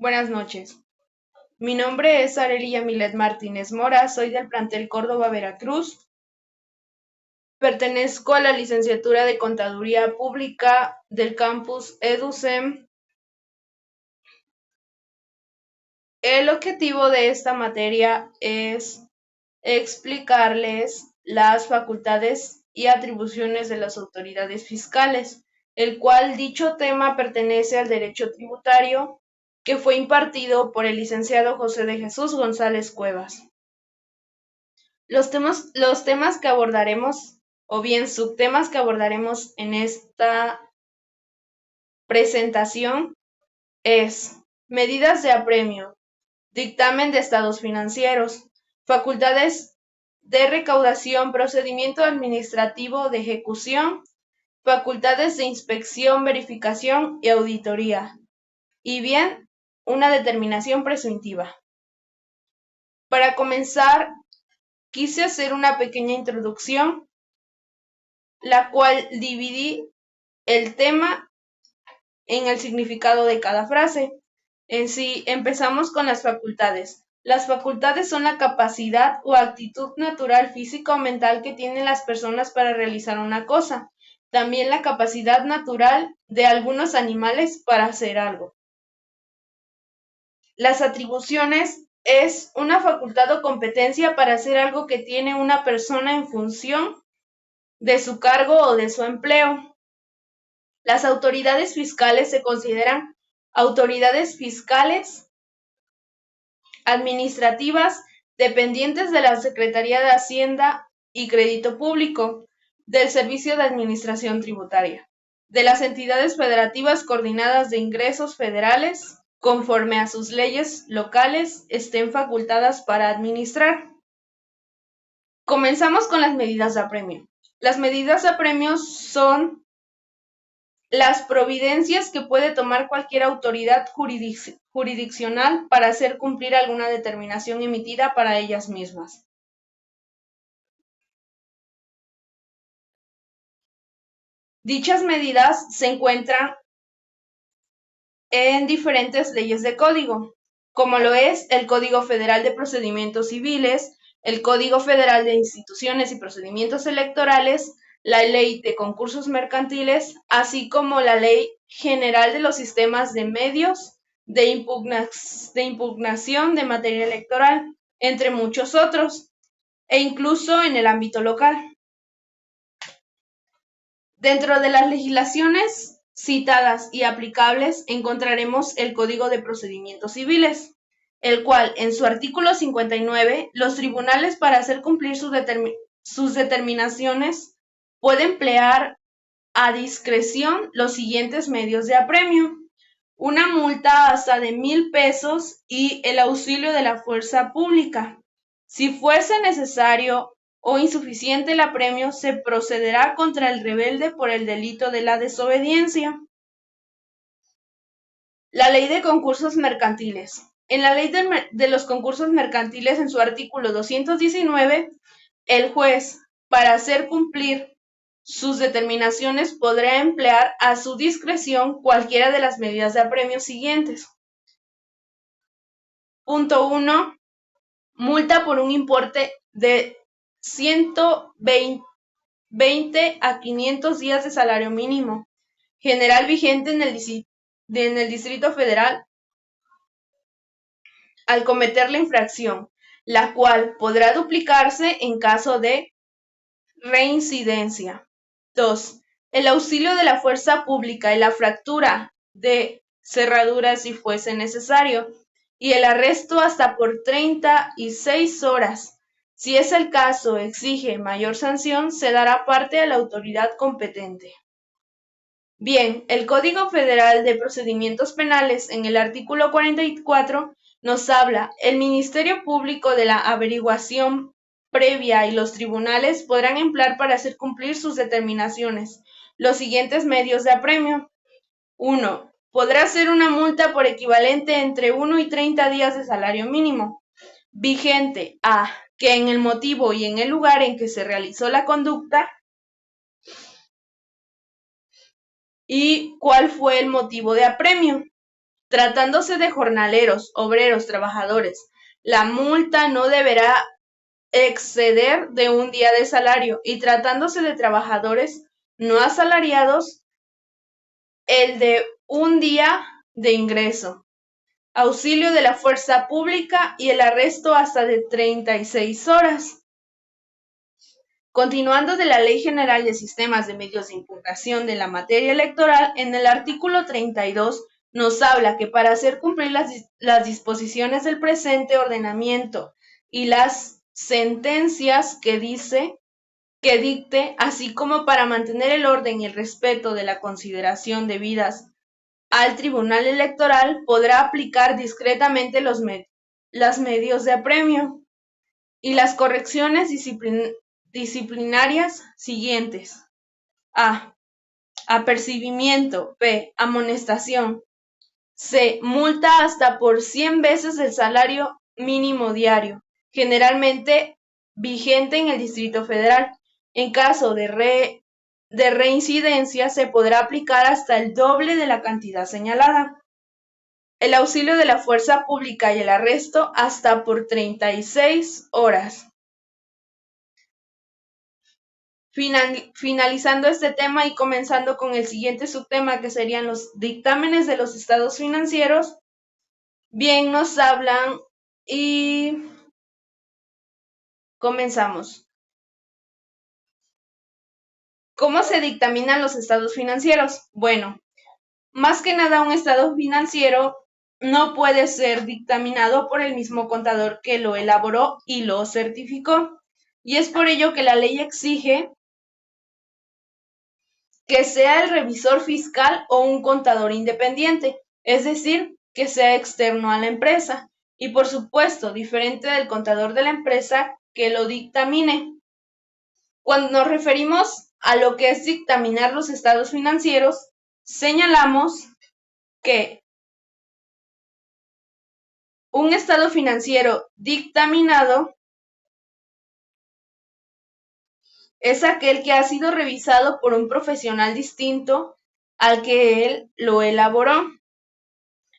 Buenas noches. Mi nombre es Arely Yamilet Martínez Mora, soy del plantel Córdoba Veracruz. Pertenezco a la licenciatura de Contaduría Pública del campus EduSem. El objetivo de esta materia es explicarles las facultades y atribuciones de las autoridades fiscales, el cual dicho tema pertenece al derecho tributario que fue impartido por el licenciado José de Jesús González Cuevas. Los temas que abordaremos, o bien subtemas que abordaremos en esta presentación es medidas de apremio, dictamen de estados financieros, facultades de recaudación, procedimiento administrativo de ejecución, facultades de inspección, verificación y auditoría, y bien, una determinación presuntiva. Para comenzar, quise hacer una pequeña introducción, la cual dividí el tema en el significado de cada frase. En sí, empezamos con las facultades. Las facultades son la capacidad o actitud natural, física o mental que tienen las personas para realizar una cosa. También la capacidad natural de algunos animales para hacer algo. Las atribuciones es una facultad o competencia para hacer algo que tiene una persona en función de su cargo o de su empleo. Las autoridades fiscales se consideran autoridades fiscales administrativas dependientes de la Secretaría de Hacienda y Crédito Público, del Servicio de Administración Tributaria, de las entidades federativas coordinadas de ingresos federales, conforme a sus leyes locales estén facultadas para administrar. Comenzamos con las medidas de apremio. Las medidas de apremio son las providencias que puede tomar cualquier autoridad jurisdiccional para hacer cumplir alguna determinación emitida para ellas mismas. Dichas medidas se encuentran en diferentes leyes de código, como lo es el Código Federal de Procedimientos Civiles, el Código Federal de Instituciones y Procedimientos Electorales, la Ley de Concursos Mercantiles, así como la Ley General de los Sistemas de Medios de Impugnación de Materia Electoral, entre muchos otros, e incluso en el ámbito local. Dentro de las legislaciones citadas y aplicables encontraremos el Código de Procedimientos Civiles, el cual en su artículo 59, los tribunales para hacer cumplir sus determinaciones pueden emplear a discreción los siguientes medios de apremio: una multa hasta de 1,000 pesos y el auxilio de la fuerza pública. Si fuese necesario o insuficiente el apremio, se procederá contra el rebelde por el delito de la desobediencia. La Ley de Concursos Mercantiles. En la Ley de los Concursos Mercantiles, en su artículo 219, el juez, para hacer cumplir sus determinaciones, podrá emplear a su discreción cualquiera de las medidas de apremio siguientes. Punto 1. Multa por un importe de 120 a 500 días de salario mínimo, general vigente en el Distrito Federal al cometer la infracción, la cual podrá duplicarse en caso de reincidencia. 2. El auxilio de la fuerza pública y la fractura de cerradura si fuese necesario, y el arresto hasta por 36 horas. Si es el caso, exige mayor sanción, se dará parte a la autoridad competente. Bien, el Código Federal de Procedimientos Penales, en el artículo 44, nos habla: el Ministerio Público de la averiguación previa y los tribunales podrán emplear para hacer cumplir sus determinaciones los siguientes medios de apremio. 1. Podrá ser una multa por equivalente entre 1 y 30 días de salario mínimo, vigente a que en el motivo y en el lugar en que se realizó la conducta y cuál fue el motivo de apremio. Tratándose de jornaleros, obreros, trabajadores, la multa no deberá exceder de un día de salario, y tratándose de trabajadores no asalariados, el de un día de ingreso, auxilio de la fuerza pública y el arresto hasta de 36 horas. Continuando de la Ley General de Sistemas de Medios de Impugnación de la materia electoral, en el artículo 32 nos habla que para hacer cumplir las disposiciones del presente ordenamiento y las sentencias que dicte, así como para mantener el orden y el respeto de la consideración debidas al Tribunal Electoral, podrá aplicar discretamente los medios de apremio y las correcciones disciplinarias siguientes: A. Apercibimiento. B. Amonestación. C. Multa hasta por 100 veces el salario mínimo diario, generalmente vigente en el Distrito Federal. En caso de reincidencia, se podrá aplicar hasta el doble de la cantidad señalada. El auxilio de la fuerza pública y el arresto hasta por 36 horas. Finalizando este tema y comenzando con el siguiente subtema, que serían los dictámenes de los estados financieros, bien nos hablan y comenzamos. ¿Cómo se dictaminan los estados financieros? Bueno, más que nada un estado financiero no puede ser dictaminado por el mismo contador que lo elaboró y lo certificó, y es por ello que la ley exige que sea el revisor fiscal o un contador independiente, es decir, que sea externo a la empresa, y por supuesto diferente del contador de la empresa que lo dictamine. Cuando nos referimos a lo que es dictaminar los estados financieros, señalamos que un estado financiero dictaminado es aquel que ha sido revisado por un profesional distinto al que él lo elaboró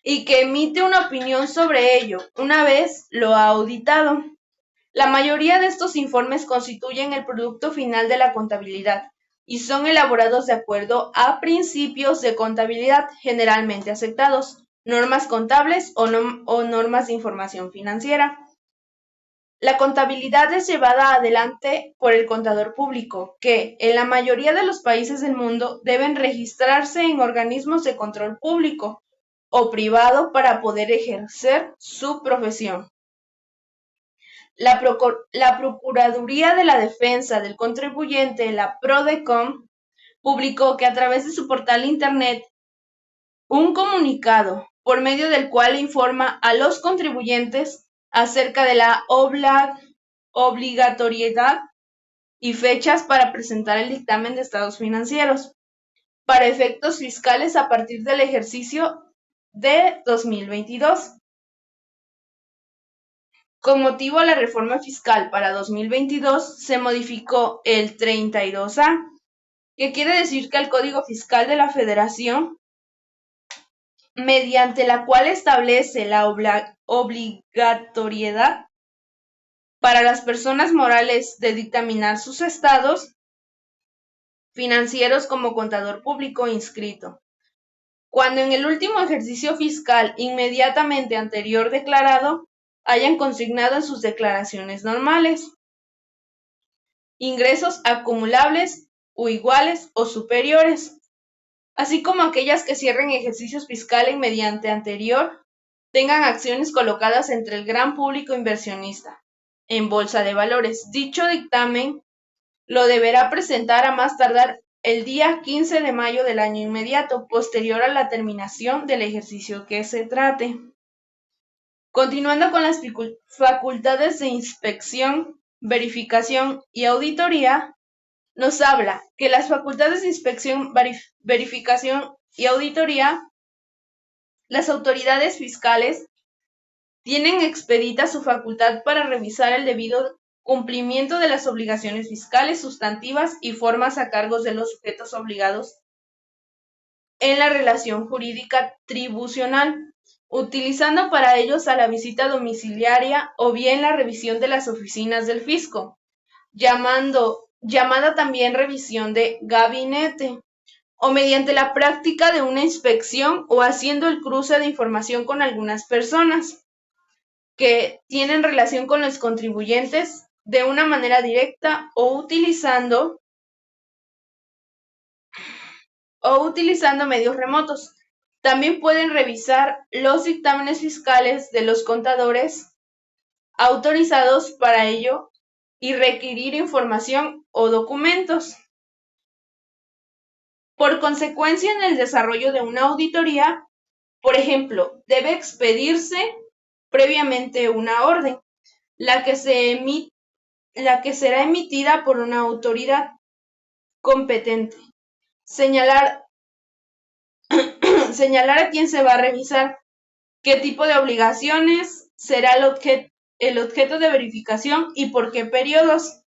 y que emite una opinión sobre ello una vez lo ha auditado. La mayoría de estos informes constituyen el producto final de la contabilidad y son elaborados de acuerdo a principios de contabilidad generalmente aceptados, normas contables o normas de información financiera. La contabilidad es llevada adelante por el contador público, que, en la mayoría de los países del mundo, deben registrarse en organismos de control público o privado para poder ejercer su profesión. La Procuraduría de la Defensa del Contribuyente, la PRODECON, publicó que a través de su portal internet un comunicado por medio del cual informa a los contribuyentes acerca de la obligatoriedad y fechas para presentar el dictamen de estados financieros para efectos fiscales a partir del ejercicio de 2022. Con motivo a la reforma fiscal para 2022, se modificó el 32A, que quiere decir que el Código Fiscal de la Federación, mediante la cual establece la obligatoriedad para las personas morales de dictaminar sus estados financieros como contador público inscrito, cuando en el último ejercicio fiscal inmediatamente anterior declarado hayan consignado en sus declaraciones normales ingresos acumulables o iguales o superiores, así como aquellas que cierren ejercicios fiscales mediante anterior tengan acciones colocadas entre el gran público inversionista en bolsa de valores. Dicho dictamen lo deberá presentar a más tardar el día 15 de mayo del año inmediato, posterior a la terminación del ejercicio que se trate. Continuando con las facultades de inspección, verificación y auditoría, nos habla que las facultades de inspección, verificación y auditoría, las autoridades fiscales tienen expedita su facultad para revisar el debido cumplimiento de las obligaciones fiscales sustantivas y formas a cargo de los sujetos obligados en la relación jurídica tribucional, utilizando para ellos a la visita domiciliaria o bien la revisión de las oficinas del fisco, llamada también revisión de gabinete, o mediante la práctica de una inspección o haciendo el cruce de información con algunas personas que tienen relación con los contribuyentes de una manera directa o utilizando medios remotos. También pueden revisar los dictámenes fiscales de los contadores autorizados para ello y requerir información o documentos. Por consecuencia, en el desarrollo de una auditoría, por ejemplo, debe expedirse previamente una orden, la que será emitida por una autoridad competente. Señalar a quién se va a revisar, qué tipo de obligaciones será el objeto de verificación y por qué periodos.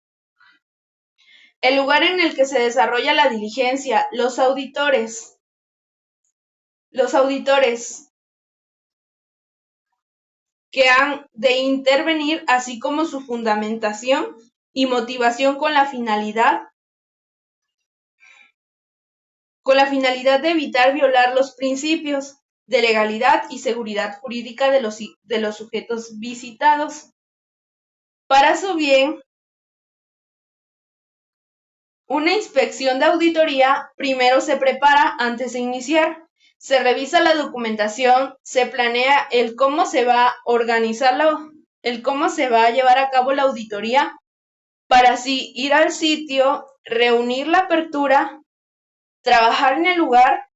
El lugar en el que se desarrolla la diligencia, los auditores que han de intervenir, así como su fundamentación y motivación con la finalidad de evitar violar los principios de legalidad y seguridad jurídica de los sujetos visitados. Para su bien, una inspección de auditoría primero se prepara antes de iniciar. Se revisa la documentación, se planea el cómo se va a organizar el cómo se va a llevar a cabo la auditoría, para así ir al sitio, reunir la apertura, trabajar en el lugar,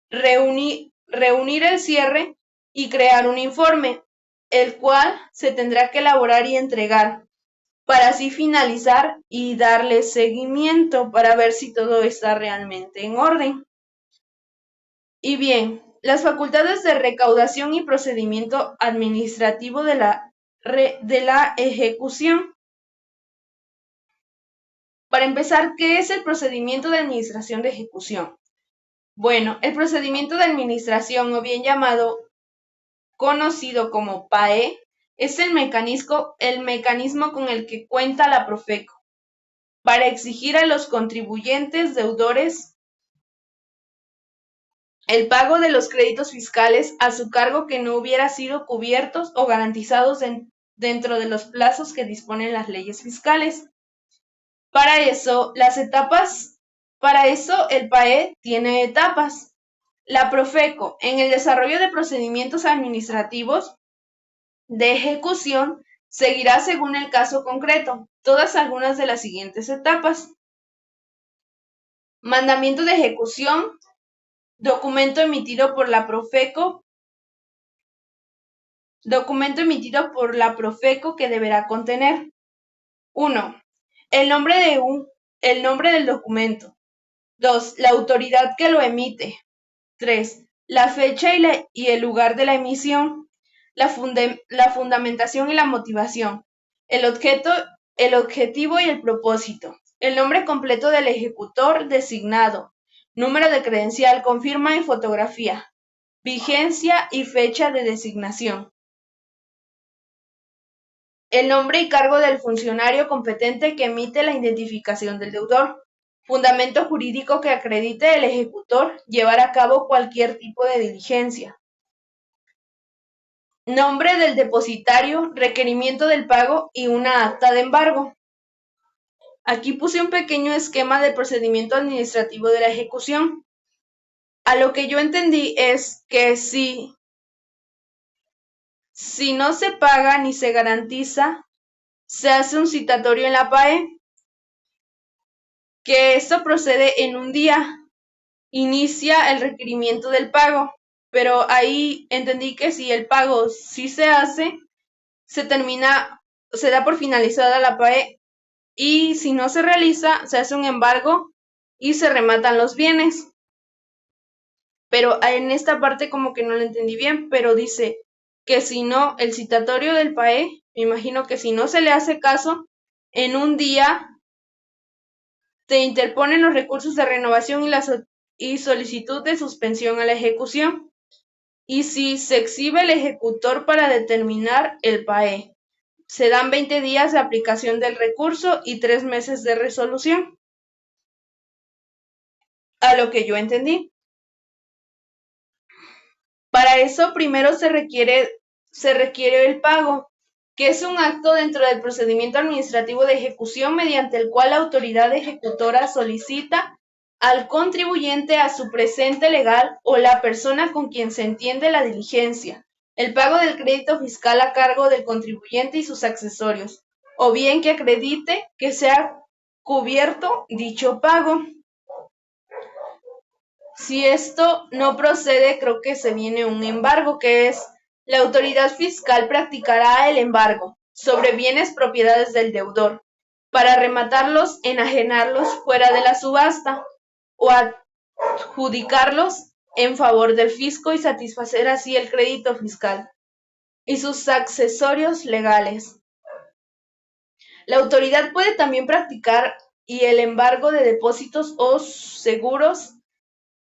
reunir el cierre y crear un informe, el cual se tendrá que elaborar y entregar, para así finalizar y darle seguimiento para ver si todo está realmente en orden. Y bien, las facultades de recaudación y procedimiento administrativo de la ejecución. Para empezar, ¿qué es el procedimiento de administración de ejecución? Bueno, el procedimiento de administración, o bien conocido como PAE, es el mecanismo con el que cuenta la Profeco para exigir a los contribuyentes deudores el pago de los créditos fiscales a su cargo que no hubiera sido cubiertos o garantizados dentro de los plazos que disponen las leyes fiscales. Para eso, el PAE tiene etapas. La Profeco, en el desarrollo de procedimientos administrativos de ejecución, seguirá según el caso concreto todas algunas de las siguientes etapas. Mandamiento de ejecución, documento emitido por la Profeco que deberá contener: 1. El nombre del documento. 2. La autoridad que lo emite. 3. La fecha y el lugar de la emisión. La fundamentación y la motivación. El objetivo y el propósito. El nombre completo del ejecutor designado. Número de credencial con firma y fotografía. Vigencia y fecha de designación. El nombre y cargo del funcionario competente que emite la identificación del deudor. Fundamento jurídico que acredite el ejecutor llevar a cabo cualquier tipo de diligencia. Nombre del depositario, requerimiento del pago y una acta de embargo. Aquí puse un pequeño esquema del procedimiento administrativo de la ejecución. A lo que yo entendí es que si no se paga ni se garantiza, se hace un citatorio en la PAE, que esto procede en un día. Inicia el requerimiento del pago, pero ahí entendí que si el pago sí se hace, se da por finalizada la PAE, y si no se realiza, se hace un embargo y se rematan los bienes. Pero en esta parte como que no lo entendí bien, pero dice que si no, el citatorio del PAE, me imagino que si no se le hace caso, en un día se interponen los recursos de renovación y solicitud de suspensión a la ejecución. y si se exhibe el ejecutor para determinar el PAE. Se dan 20 días de aplicación del recurso y 3 meses de resolución. A lo que yo entendí. Para eso primero se requiere el pago, que es un acto dentro del procedimiento administrativo de ejecución mediante el cual la autoridad ejecutora solicita al contribuyente a su presente legal o la persona con quien se entiende la diligencia el pago del crédito fiscal a cargo del contribuyente y sus accesorios, o bien que acredite que se ha cubierto dicho pago. Si esto no procede, creo que se viene un embargo, que es la autoridad fiscal practicará el embargo sobre bienes propiedades del deudor para rematarlos, enajenarlos fuera de la subasta o adjudicarlos en favor del fisco y satisfacer así el crédito fiscal y sus accesorios legales. La autoridad puede también practicar y el embargo de depósitos o seguros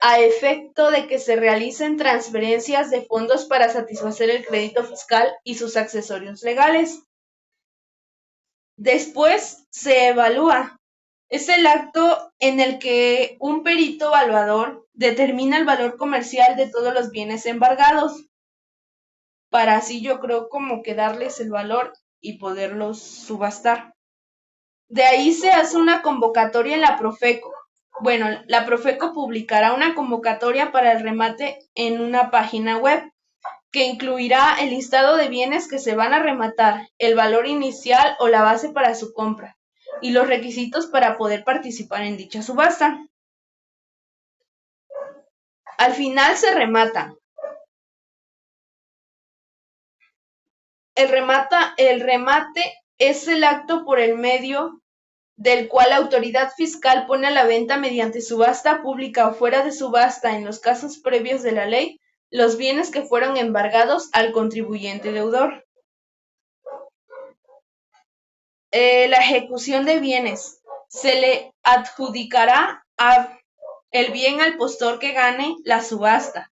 a efecto de que se realicen transferencias de fondos para satisfacer el crédito fiscal y sus accesorios legales. Después se evalúa. Es el acto en el que un perito evaluador determina el valor comercial de todos los bienes embargados, para así yo creo como que darles el valor y poderlos subastar. De ahí se hace una convocatoria en la Profeco. Bueno, la Profeco publicará una convocatoria para el remate en una página web que incluirá el listado de bienes que se van a rematar, el valor inicial o la base para su compra y los requisitos para poder participar en dicha subasta. Al final se remata. El remate es el acto por el medio del cual la autoridad fiscal pone a la venta mediante subasta pública o fuera de subasta en los casos previos de la ley los bienes que fueron embargados al contribuyente deudor. La ejecución de bienes. Se le adjudicará el bien al postor que gane la subasta.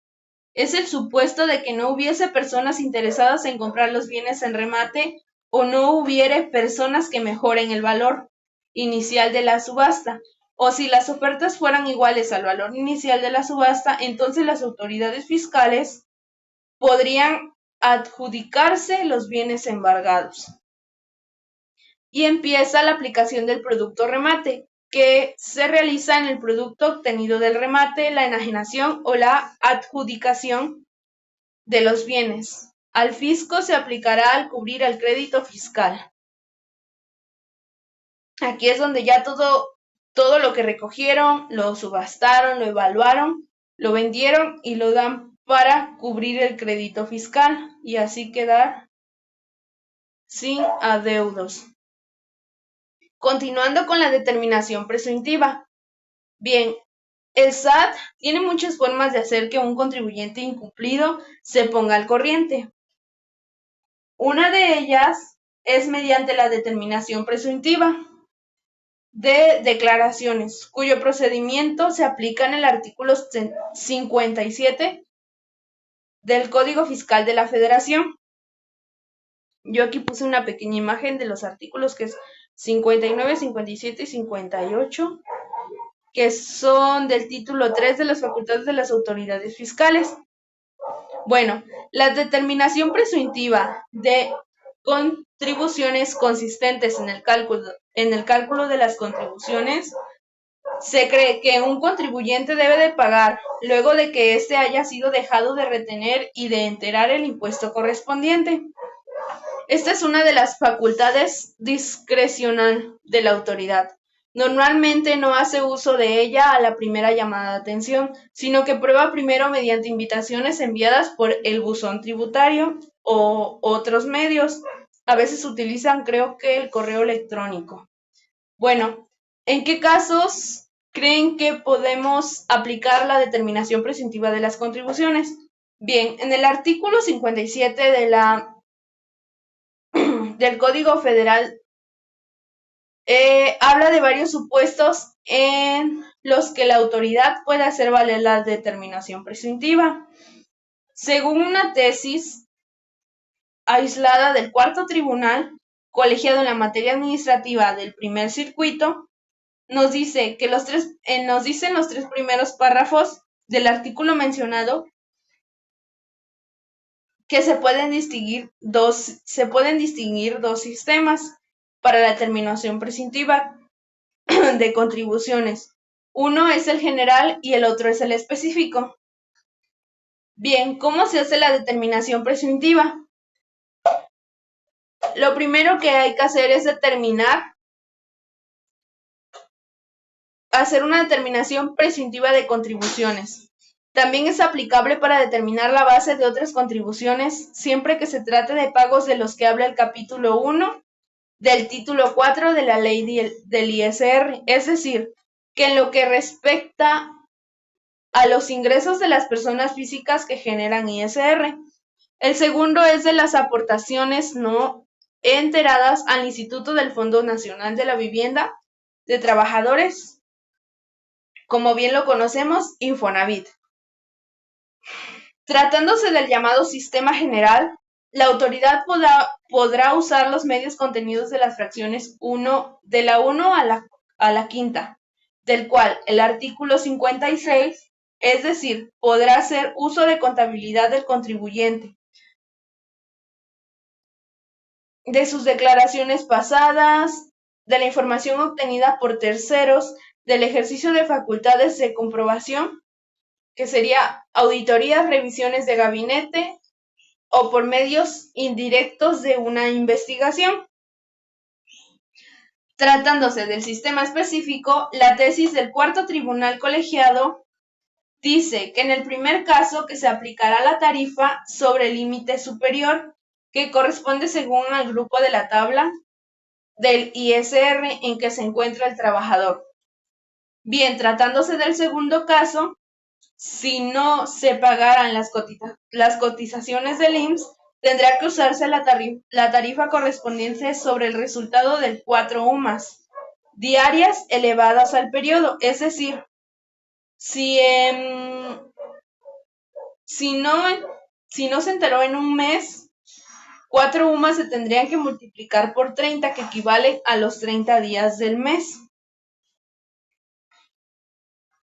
Es el supuesto de que no hubiese personas interesadas en comprar los bienes en remate o no hubiere personas que mejoren el valor inicial de la subasta, o si las ofertas fueran iguales al valor inicial de la subasta, entonces las autoridades fiscales podrían adjudicarse los bienes embargados. Y empieza la aplicación del producto remate, que se realiza en el producto obtenido del remate, la enajenación o la adjudicación de los bienes. Al fisco se aplicará al cubrir el crédito fiscal. Aquí es donde ya todo lo que recogieron, lo subastaron, lo evaluaron, lo vendieron y lo dan para cubrir el crédito fiscal y así quedar sin adeudos. Continuando con la determinación presuntiva. Bien, el SAT tiene muchas formas de hacer que un contribuyente incumplido se ponga al corriente. Una de ellas es mediante la determinación presuntiva de declaraciones, cuyo procedimiento se aplica en el artículo 57 del Código Fiscal de la Federación. Yo aquí puse una pequeña imagen de los artículos que es 59, 57 y 58, que son del título 3 de las facultades de las autoridades fiscales. Bueno, la determinación presuntiva de contribuciones consistentes en el cálculo de las contribuciones, se cree que un contribuyente debe de pagar luego de que éste haya sido dejado de retener y de enterar el impuesto correspondiente. Esta es una de las facultades discrecional de la autoridad. Normalmente no hace uso de ella a la primera llamada de atención, sino que prueba primero mediante invitaciones enviadas por el buzón tributario o otros medios. A veces utilizan, creo que, el correo electrónico. Bueno, ¿en qué casos creen que podemos aplicar la determinación presuntiva de las contribuciones? Bien, en el artículo 57 del Código Federal habla de varios supuestos en los que la autoridad puede hacer valer la determinación presuntiva. Según una tesis aislada del cuarto tribunal, colegiado en la materia administrativa del primer circuito, nos dicen los tres primeros párrafos del artículo mencionado que se pueden distinguir dos sistemas para la determinación presuntiva de contribuciones. Uno es el general y el otro es el específico. Bien, ¿cómo se hace la determinación presuntiva? Lo primero que hay que hacer es hacer una determinación presuntiva de contribuciones. También es aplicable para determinar la base de otras contribuciones siempre que se trate de pagos de los que habla el capítulo 1 del título 4 de la ley del ISR, es decir, que en lo que respecta a los ingresos de las personas físicas que generan ISR. El segundo es de las aportaciones no enteradas al Instituto del Fondo Nacional de la Vivienda de Trabajadores, como bien lo conocemos, Infonavit. Tratándose del llamado sistema general, la autoridad podrá usar los medios contenidos de las fracciones 1 de la 1 a la quinta, del cual el artículo 56, es decir, podrá hacer uso de contabilidad del contribuyente, de sus declaraciones pasadas, de la información obtenida por terceros, del ejercicio de facultades de comprobación, que sería auditorías, revisiones de gabinete o por medios indirectos de una investigación. Tratándose del sistema específico, la tesis del cuarto tribunal colegiado dice que en el primer caso que se aplicará la tarifa sobre el límite superior, que corresponde según al grupo de la tabla del ISR en que se encuentra el trabajador. Bien, tratándose del segundo caso, si no se pagaran las cotizaciones del IMSS, tendrá que usarse la tarifa correspondiente sobre el resultado del 4 UMAS diarias elevadas al periodo. Es decir, si no se enteró en un mes, 4 UMAS se tendrían que multiplicar por 30, que equivale a los 30 días del mes.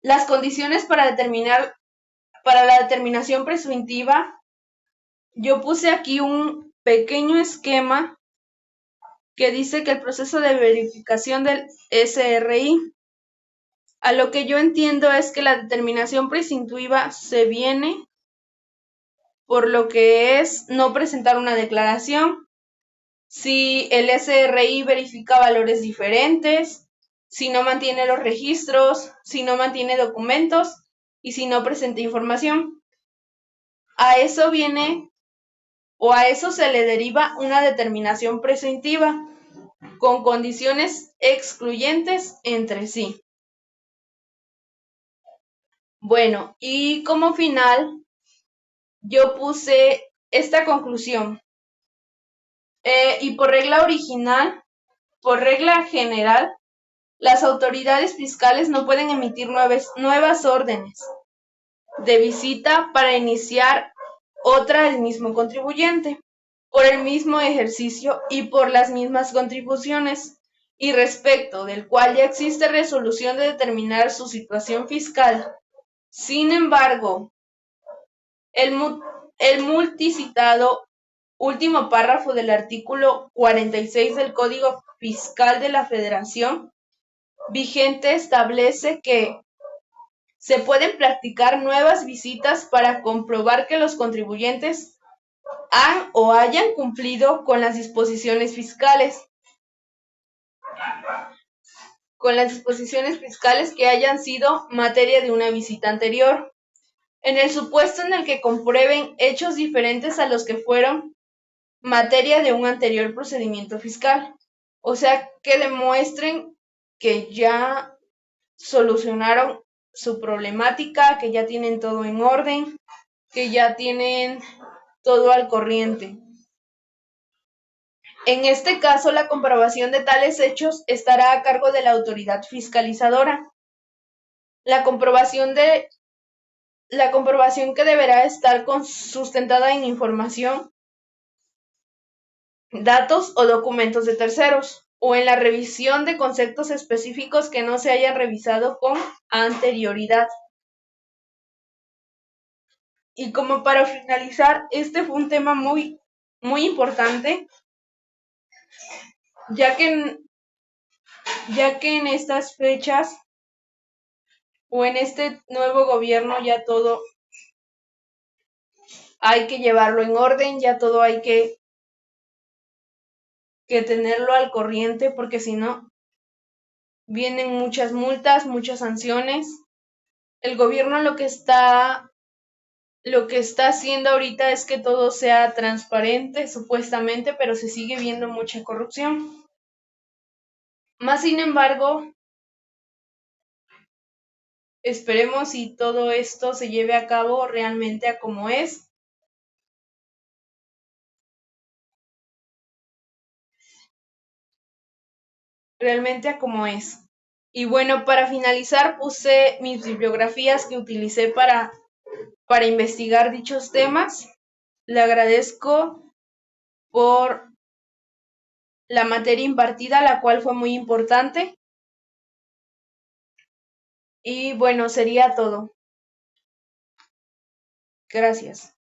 Las condiciones para la determinación presuntiva, yo puse aquí un pequeño esquema que dice que el proceso de verificación del SRI, a lo que yo entiendo es que la determinación presuntiva se viene por lo que es no presentar una declaración, si el SRI verifica valores diferentes, si no mantiene los registros, si no mantiene documentos y si no presenta información. A eso se le deriva una determinación presuntiva con condiciones excluyentes entre sí. Bueno, y como final, yo puse esta conclusión. Y por regla general, las autoridades fiscales no pueden emitir nuevas órdenes de visita para iniciar otra del mismo contribuyente, por el mismo ejercicio y por las mismas contribuciones, y respecto del cual ya existe resolución de determinar su situación fiscal. Sin embargo, el multicitado último párrafo del artículo 46 del Código Fiscal de la Federación vigente establece que se pueden practicar nuevas visitas para comprobar que los contribuyentes han o hayan cumplido con las disposiciones fiscales que hayan sido materia de una visita anterior, en el supuesto en el que comprueben hechos diferentes a los que fueron materia de un anterior procedimiento fiscal. O sea, que demuestren que ya solucionaron su problemática, que ya tienen todo en orden, que ya tienen todo al corriente. En este caso, la comprobación de tales hechos estará a cargo de la autoridad fiscalizadora. La comprobación de la comprobación que deberá estar sustentada en información, datos o documentos de terceros, o en la revisión de conceptos específicos que no se hayan revisado con anterioridad. Y como para finalizar, este fue un tema muy, muy importante, ya que en estas fechas o en este nuevo gobierno ya todo hay que llevarlo en orden, ya todo hay que tenerlo al corriente, porque si no, vienen muchas multas, muchas sanciones. El gobierno lo que está haciendo ahorita es que todo sea transparente, supuestamente, pero se sigue viendo mucha corrupción. Más sin embargo, esperemos si todo esto se lleve a cabo realmente a como es. Realmente a como es. Y bueno, para finalizar puse mis bibliografías que utilicé para investigar dichos temas. Le agradezco por la materia impartida, la cual fue muy importante. Y bueno, sería todo. Gracias.